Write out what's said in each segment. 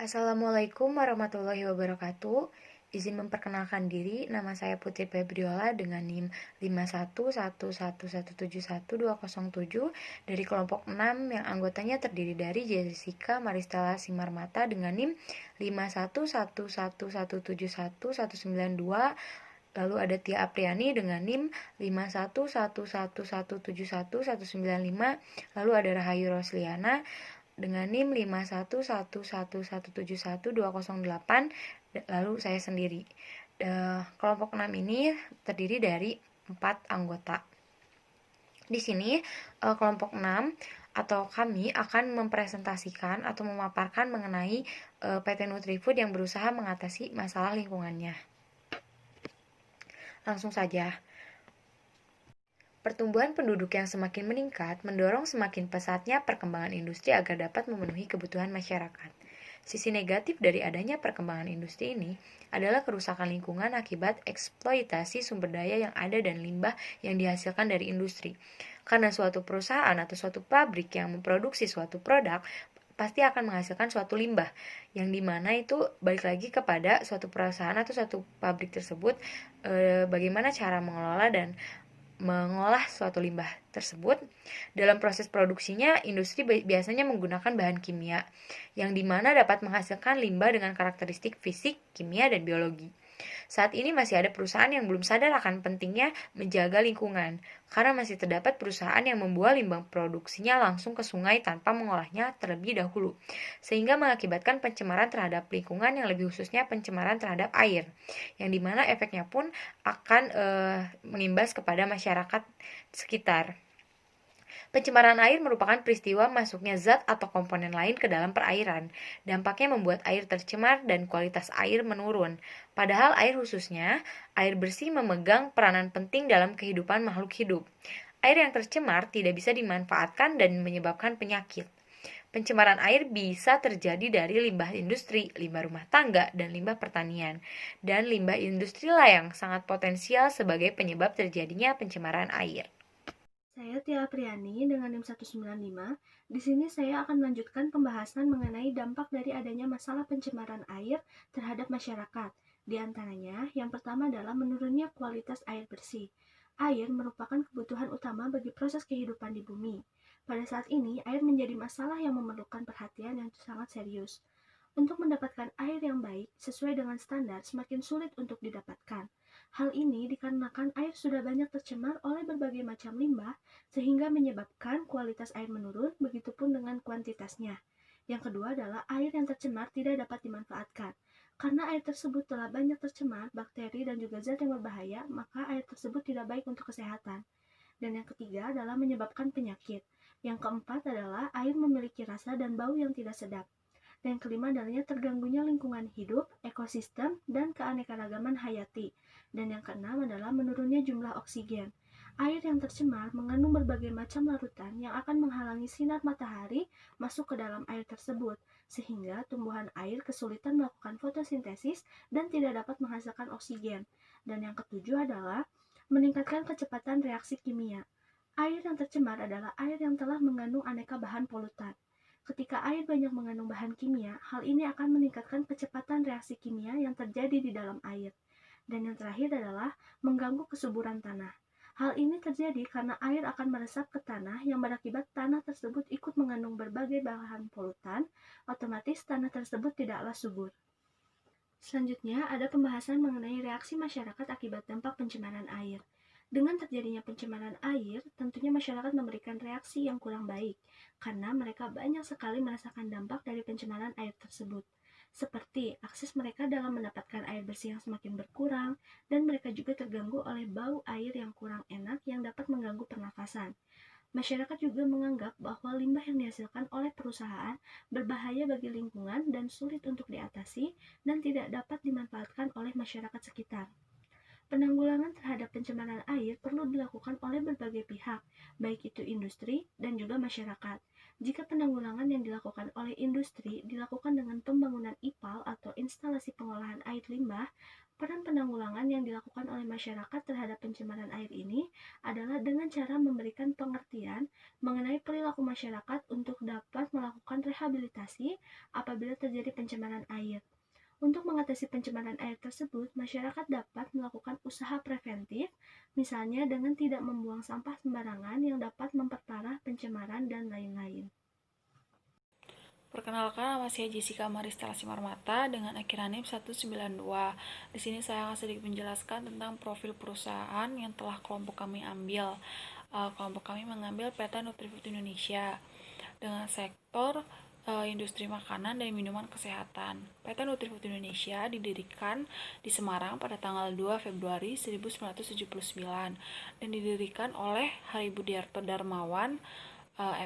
Assalamualaikum warahmatullahi wabarakatuh. Izin memperkenalkan diri, nama saya Putri Febriola dengan NIM 51111712007 dari kelompok 6 yang anggotanya terdiri dari Jessica Maristella Simarmata dengan NIM 51111711992. Lalu ada Tia Apriani dengan NIM 51111711995. Lalu ada Rahayu Rosliana dengan NIM 51111712008. Lalu saya sendiri. Kelompok 6 ini terdiri dari 4 anggota. Di sini kelompok 6 atau kami akan mempresentasikan atau memaparkan mengenai PT Nutrifood yang berusaha mengatasi masalah lingkungannya. Langsung saja. Pertumbuhan penduduk yang semakin meningkat mendorong semakin pesatnya perkembangan industri agar dapat memenuhi kebutuhan masyarakat. Sisi negatif dari adanya perkembangan industri ini adalah kerusakan lingkungan akibat eksploitasi sumber daya yang ada dan limbah yang dihasilkan dari industri. Karena suatu perusahaan atau suatu pabrik yang memproduksi suatu produk pasti akan menghasilkan suatu limbah, yang dimana itu balik lagi kepada suatu perusahaan atau suatu pabrik tersebut, bagaimana cara mengelola dan mengolah suatu limbah tersebut. Dalam proses produksinya, industri biasanya menggunakan bahan kimia, yang dimana dapat menghasilkan limbah dengan karakteristik fisik, kimia, dan biologi. Saat ini masih ada perusahaan yang belum sadar akan pentingnya menjaga lingkungan, karena masih terdapat perusahaan yang membuang limbah produksinya langsung ke sungai tanpa mengolahnya terlebih dahulu, sehingga mengakibatkan pencemaran terhadap lingkungan, yang lebih khususnya pencemaran terhadap air, yang dimana efeknya pun akan mengimbas kepada masyarakat sekitar. Pencemaran air merupakan peristiwa masuknya zat atau komponen lain ke dalam perairan. Dampaknya membuat air tercemar dan kualitas air menurun. Padahal air, khususnya air bersih, memegang peranan penting dalam kehidupan makhluk hidup. Air yang tercemar tidak bisa dimanfaatkan dan menyebabkan penyakit. Pencemaran air bisa terjadi dari limbah industri, limbah rumah tangga, dan limbah pertanian. Dan limbah industri lah yang sangat potensial sebagai penyebab terjadinya pencemaran air. Saya Tia Apriani dengan NIM 195. Di sini saya akan melanjutkan pembahasan mengenai dampak dari adanya masalah pencemaran air terhadap masyarakat. Di antaranya, yang pertama adalah menurunnya kualitas air bersih. Air merupakan kebutuhan utama bagi proses kehidupan di bumi. Pada saat ini, air menjadi masalah yang memerlukan perhatian yang sangat serius. Untuk mendapatkan air yang baik sesuai dengan standar semakin sulit untuk didapatkan. Hal ini dikarenakan air sudah banyak tercemar oleh berbagai macam limbah sehingga menyebabkan kualitas air menurun, begitupun dengan kuantitasnya. Yang kedua adalah air yang tercemar tidak dapat dimanfaatkan. Karena air tersebut telah banyak tercemar bakteri dan juga zat yang berbahaya, maka air tersebut tidak baik untuk kesehatan. Dan yang ketiga adalah menyebabkan penyakit. Yang keempat adalah air memiliki rasa dan bau yang tidak sedap. Dan kelima adalah terganggunya lingkungan hidup, ekosistem, dan keanekaragaman hayati. Dan yang keenam adalah menurunnya jumlah oksigen. Air yang tercemar mengandung berbagai macam larutan yang akan menghalangi sinar matahari masuk ke dalam air tersebut, sehingga tumbuhan air kesulitan melakukan fotosintesis dan tidak dapat menghasilkan oksigen. Dan yang ketujuh adalah meningkatkan kecepatan reaksi kimia. Air yang tercemar adalah air yang telah mengandung aneka bahan polutan. Ketika air banyak mengandung bahan kimia, hal ini akan meningkatkan kecepatan reaksi kimia yang terjadi di dalam air. Dan yang terakhir adalah mengganggu kesuburan tanah. Hal ini terjadi karena air akan meresap ke tanah yang berakibat tanah tersebut ikut mengandung berbagai bahan polutan, otomatis tanah tersebut tidaklah subur. Selanjutnya, ada pembahasan mengenai reaksi masyarakat akibat dampak pencemaran air. Dengan terjadinya pencemaran air, tentunya masyarakat memberikan reaksi yang kurang baik, karena mereka banyak sekali merasakan dampak dari pencemaran air tersebut. Seperti akses mereka dalam mendapatkan air bersih yang semakin berkurang, dan mereka juga terganggu oleh bau air yang kurang enak yang dapat mengganggu pernafasan. Masyarakat juga menganggap bahwa limbah yang dihasilkan oleh perusahaan berbahaya bagi lingkungan dan sulit untuk diatasi dan tidak dapat dimanfaatkan oleh masyarakat sekitar. Penanggulangan terhadap pencemaran air perlu dilakukan oleh berbagai pihak, baik itu industri dan juga masyarakat. Jika penanggulangan yang dilakukan oleh industri dilakukan dengan pembangunan IPAL atau instalasi pengolahan air limbah, Peran penanggulangan yang dilakukan oleh masyarakat terhadap pencemaran air ini adalah dengan cara memberikan pengertian mengenai perilaku masyarakat untuk dapat melakukan rehabilitasi apabila terjadi pencemaran air. Untuk mengatasi pencemaran air tersebut, masyarakat dapat melakukan usaha preventif, misalnya dengan tidak membuang sampah sembarangan yang dapat memperparah pencemaran dan lain-lain. Perkenalkan, nama saya Jessica Maristela Simarmata dengan akhirannya 192. Di sini saya akan sedikit menjelaskan tentang profil perusahaan yang telah kelompok kami ambil. Kelompok kami mengambil PT Nutrifood Indonesia dengan sektor industri makanan dan minuman kesehatan. PT Nutrifood Indonesia didirikan di Semarang pada tanggal 2 Februari 1979 dan didirikan oleh Hari Budiarto Darmawan,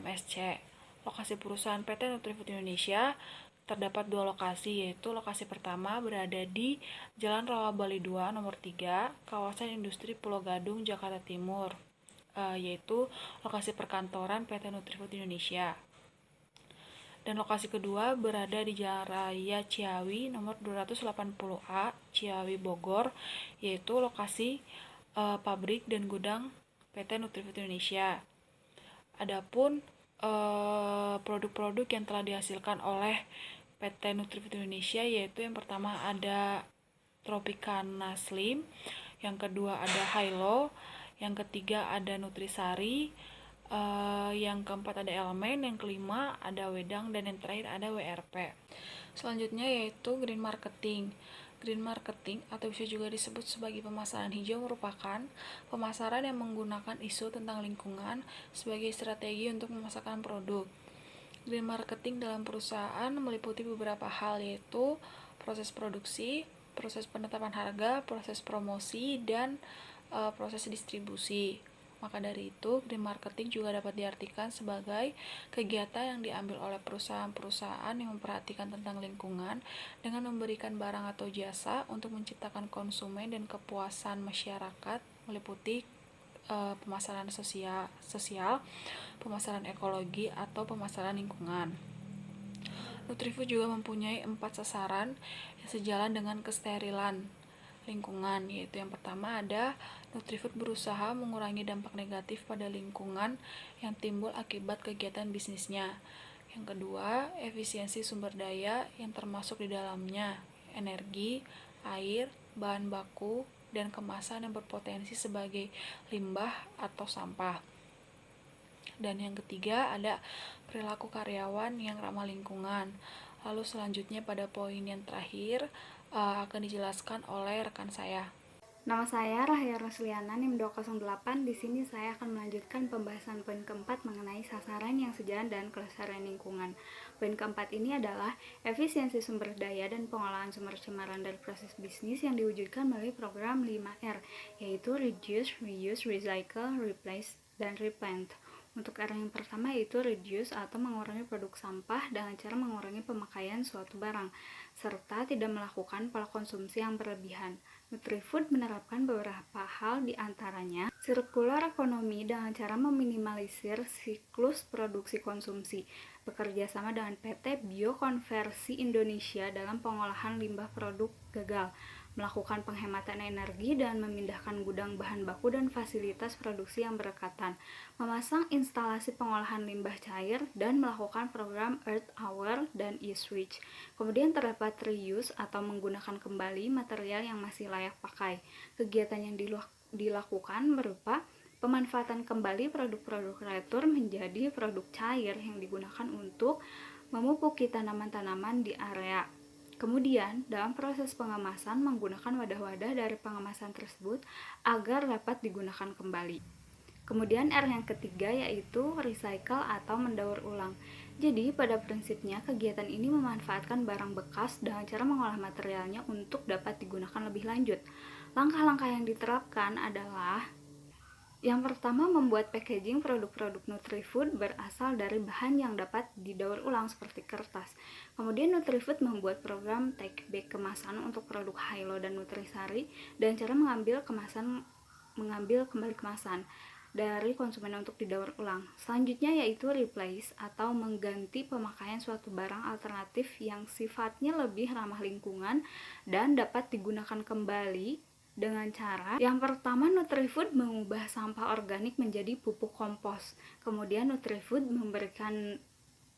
MSC. Lokasi perusahaan PT Nutrifood Indonesia terdapat dua lokasi, yaitu lokasi pertama berada di Jalan Rawabali 2 nomor 3, kawasan industri Pulau Gadung, Jakarta Timur, yaitu lokasi perkantoran PT Nutrifood Indonesia. Dan lokasi kedua berada di Jalan Raya Ciawi nomor 280A, Ciawi, Bogor, yaitu lokasi pabrik dan gudang PT Nutrifood Indonesia. Adapun produk-produk yang telah dihasilkan oleh PT Nutrifood Indonesia yaitu yang pertama ada Tropicana Slim, yang kedua ada Hilo, yang ketiga ada Nutrisari, yang keempat ada Elemen, yang kelima ada Wedang, dan yang terakhir ada WRP. Selanjutnya yaitu Green Marketing. Green marketing atau bisa juga disebut sebagai pemasaran hijau merupakan pemasaran yang menggunakan isu tentang lingkungan sebagai strategi untuk memasarkan produk. Green marketing dalam perusahaan meliputi beberapa hal, yaitu proses produksi, proses penetapan harga, proses promosi, dan proses distribusi. Maka dari itu, green marketing juga dapat diartikan sebagai kegiatan yang diambil oleh perusahaan-perusahaan yang memperhatikan tentang lingkungan dengan memberikan barang atau jasa untuk menciptakan konsumen dan kepuasan masyarakat, meliputi pemasaran sosial, pemasaran ekologi, atau pemasaran lingkungan. Nutrifood juga mempunyai 4 sasaran yang sejalan dengan kesterilan lingkungan, yaitu yang pertama ada Nutrifood berusaha mengurangi dampak negatif pada lingkungan yang timbul akibat kegiatan bisnisnya. Yang kedua, efisiensi sumber daya yang termasuk di dalamnya energi, air, bahan baku, dan kemasan yang berpotensi sebagai limbah atau sampah. Dan yang ketiga ada perilaku karyawan yang ramah lingkungan. Lalu selanjutnya pada poin yang terakhir akan dijelaskan oleh rekan saya. Nama saya Rahya Rosliana, NIM 208. Di sini saya akan melanjutkan pembahasan poin keempat mengenai sasaran yang sejalan dan kelestarian lingkungan. Poin keempat ini adalah efisiensi sumber daya dan pengolahan sumber cemaran dari proses bisnis yang diwujudkan melalui program 5R, yaitu Reduce, Reuse, Recycle, Replace, dan Replant. Untuk R yang pertama yaitu reduce atau mengurangi produk sampah dengan cara mengurangi pemakaian suatu barang, serta tidak melakukan pola konsumsi yang berlebihan. Nutrifood menerapkan beberapa hal di antaranya sirkular ekonomi dengan cara meminimalisir siklus produksi konsumsi, bekerja sama dengan PT Biokonversi Indonesia dalam pengolahan limbah produk gagal, melakukan penghematan energi dan memindahkan gudang bahan baku dan fasilitas produksi yang berdekatan, memasang instalasi pengolahan limbah cair, dan melakukan program Earth Hour dan e-switch. Kemudian terdapat reuse atau menggunakan kembali material yang masih layak pakai. Kegiatan yang dilakukan berupa pemanfaatan kembali produk-produk retur menjadi produk cair yang digunakan untuk memupuki tanaman-tanaman di area. Kemudian, dalam proses pengemasan menggunakan wadah-wadah dari pengemasan tersebut agar dapat digunakan kembali. Kemudian R yang ketiga yaitu recycle atau mendaur ulang. Jadi, pada prinsipnya kegiatan ini memanfaatkan barang bekas dengan cara mengolah materialnya untuk dapat digunakan lebih lanjut. Langkah-langkah yang diterapkan adalah yang pertama, membuat packaging produk-produk Nutrifood berasal dari bahan yang dapat didaur ulang seperti kertas. Kemudian Nutrifood membuat program take back kemasan untuk produk Hilo dan Nutrisari dan cara mengambil kembali kemasan. dari konsumen untuk didaur ulang. Selanjutnya yaitu replace atau mengganti pemakaian suatu barang alternatif yang sifatnya lebih ramah lingkungan dan dapat digunakan kembali dengan cara yang pertama, Nutrifood mengubah sampah organik menjadi pupuk kompos. Kemudian Nutrifood memberikan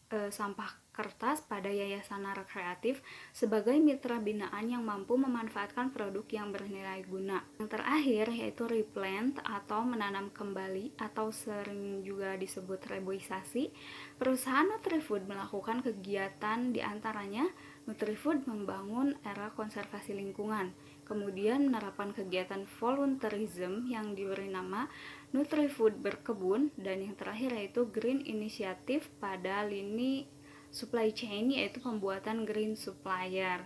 sampah kertas pada Yayasan Nara Kreatif sebagai mitra binaan yang mampu memanfaatkan produk yang bernilai guna. Yang terakhir yaitu replant atau menanam kembali atau sering juga disebut reboisasi. Perusahaan Nutrifood melakukan kegiatan diantaranya Nutrifood membangun era konservasi lingkungan, kemudian menerapkan kegiatan volunteerism yang diberi nama Nutrifood berkebun, dan yang terakhir yaitu Green Initiative pada lini supply chain yaitu pembuatan green supplier.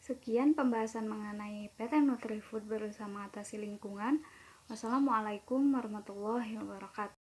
Sekian pembahasan mengenai PT Nutrifood berusaha mengatasi lingkungan. Wassalamualaikum warahmatullahi wabarakatuh.